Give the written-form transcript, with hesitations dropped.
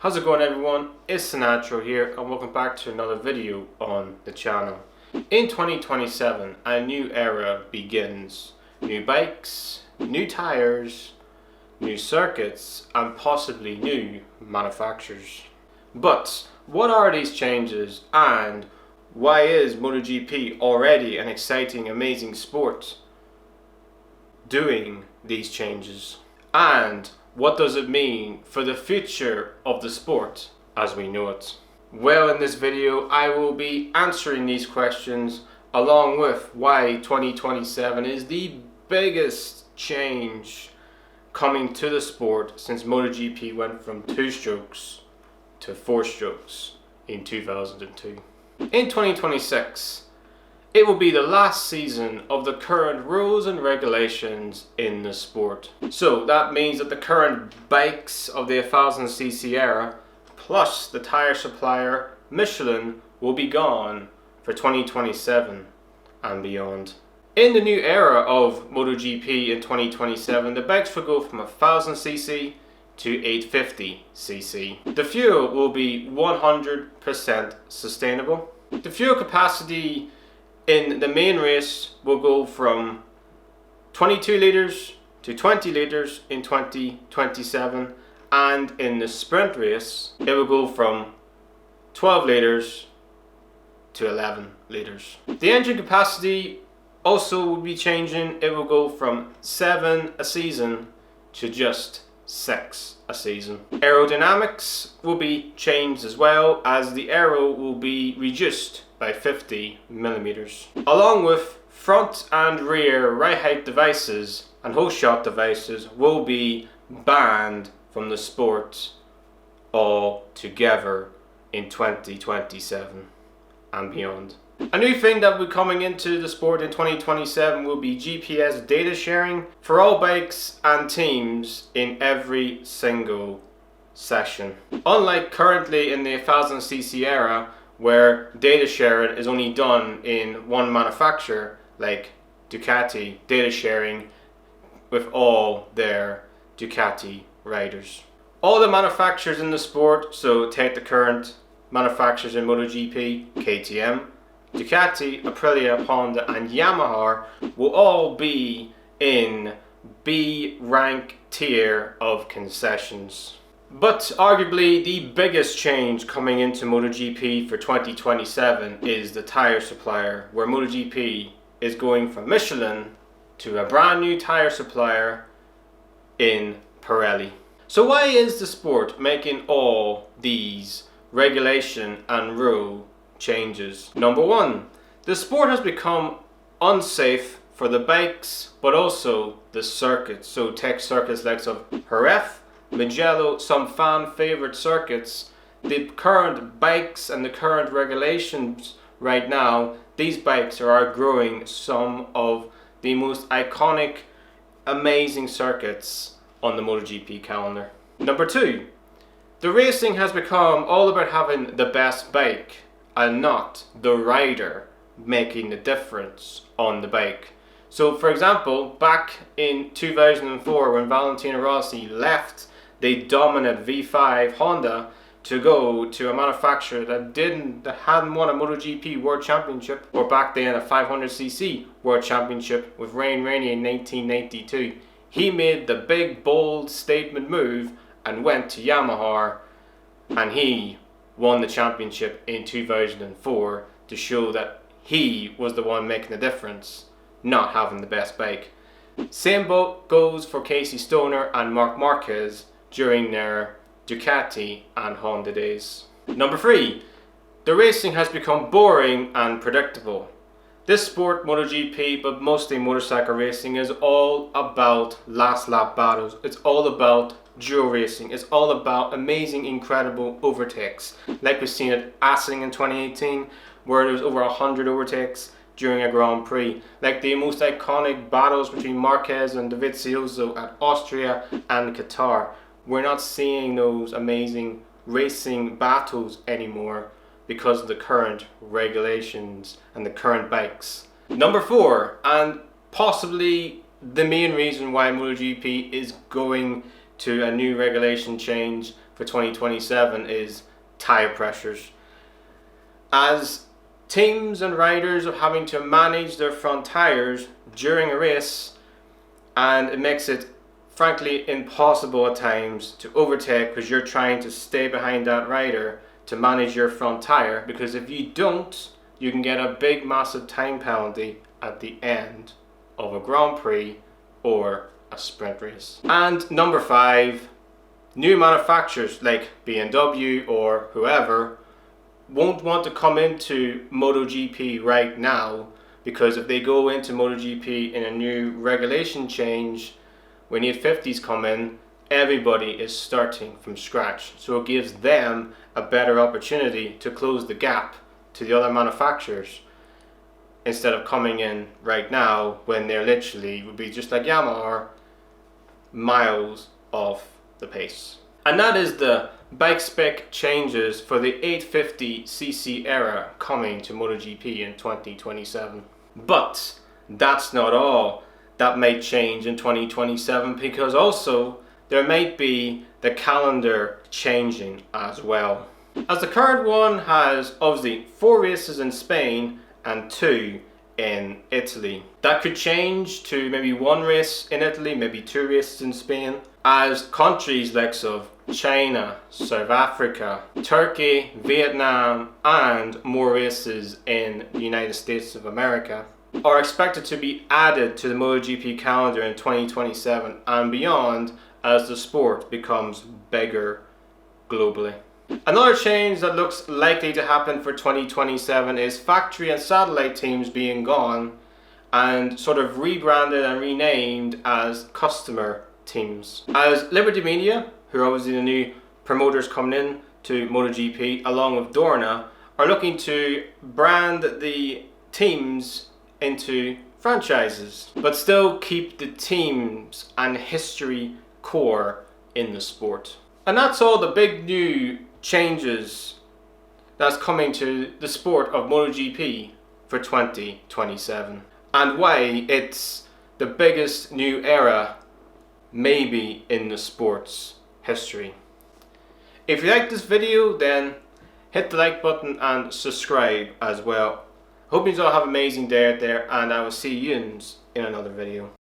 How's it going, everyone? It's Sinatro here and welcome back to another video on the channel. In 2027 a new era begins. New bikes, new tires, new circuits and possibly new manufacturers. But what are these changes and why is MotoGP already an exciting, amazing sport doing these changes? And what does it mean for the future of the sport as we know it? Well, in this video I will be answering these questions along with why 2027 is the biggest change coming to the sport since MotoGP went from 2 strokes to 4 strokes in 2002. In 2026 it will be the last season of the current rules and regulations in the sport. So that means that the current bikes of the 1000cc era plus the tire supplier Michelin will be gone for 2027 and beyond. In the new era of MotoGP in 2027, the bikes will go from 1000cc to 850cc. The fuel will be 100% sustainable. The fuel capacity in the main race will go from 22 litres to 20 litres in 2027, and in the sprint race it will go from 12 litres to 11 litres. The engine capacity also will be changing. It will go from 7 a season to just 6 a season. Aerodynamics will be changed as well, as the aero will be reduced by 50mm, along with front and rear ride height devices and whole shot devices will be banned from the sport altogether in 2027 and beyond. A new thing that will be coming into the sport in 2027 will be GPS data sharing for all bikes and teams in every single session. Unlike currently in the 1000cc era, where data sharing is only done in one manufacturer, like Ducati data sharing with all their Ducati riders. All the manufacturers in the sport, so take the current manufacturers in MotoGP, KTM, Ducati, Aprilia, Honda and Yamaha will all be in B rank tier of concessions. But arguably the biggest change coming into MotoGP for 2027 is the tire supplier, where MotoGP is going from Michelin to a brand new tire supplier in Pirelli. So why is the sport making all these regulation and rule changes? Number one, the sport has become unsafe for the bikes but also the circuits. So take circuits like of Jerez, Mugello, some fan favorite circuits. The current bikes and the current regulations right now, these bikes are outgrowing some of the most iconic, amazing circuits on the MotoGP calendar. Number two, the racing has become all about having the best bike and not the rider making the difference on the bike. So for example, back in 2004 when Valentino Rossi left the dominant V5 Honda to go to a manufacturer that hadn't won a MotoGP World Championship, or back then a 500cc World Championship with Rain Rainey in 1992. He made the big bold statement move and went to Yamaha, and he won the championship in 2004 to show that he was the one making the difference, not having the best bike. Same boat goes for Casey Stoner and Marc Marquez during their Ducati and Honda days. Number three, the racing has become boring and predictable. This sport, MotoGP, but mostly motorcycle racing, is all about last lap battles. It's all about dual racing. It's all about amazing, incredible overtakes. Like we've seen at Assen in 2018, where there was over 100 overtakes during a Grand Prix. Like the most iconic battles between Marquez and Dovizioso at Austria and Qatar. We're not seeing those amazing racing battles anymore because of the current regulations and the current bikes. Number four, and possibly the main reason why MotoGP is going to a new regulation change for 2027 is tire pressures. As teams and riders are having to manage their front tires during a race, and it makes it frankly impossible at times to overtake because you're trying to stay behind that rider to manage your front tire, because if you don't, you can get a big massive time penalty at the end of a Grand Prix or a sprint race. And number 5, new manufacturers like BMW or whoever won't want to come into MotoGP right now, because if they go into MotoGP in a new regulation change, when 850s come in, everybody is starting from scratch. So it gives them a better opportunity to close the gap to the other manufacturers, instead of coming in right now when they're literally, would be just like Yamaha, miles off the pace. And that is the bike spec changes for the 850cc era coming to MotoGP in 2027. But that's not all that might change in 2027, because also there might be the calendar changing as well. As the current one has obviously 4 races in Spain and 2 in Italy. That could change to maybe 1 race in Italy, maybe 2 races in Spain, as countries like China, South Africa, Turkey, Vietnam, and more races in the United States of America are expected to be added to the MotoGP calendar in 2027 and beyond, as the sport becomes bigger globally. Another change that looks likely to happen for 2027 is factory and satellite teams being gone and sort of rebranded and renamed as customer teams. As Liberty Media, who are obviously the new promoters coming in to MotoGP, along with Dorna, are looking to brand the teams into franchises, but still keep the teams and history core in the sport. And that's all the big new changes that's coming to the sport of MotoGP for 2027, and why it's the biggest new era maybe in the sport's history. If you like this video, then hit the like button and subscribe as well. Hope you all have an amazing day out there, and I will see you in another video.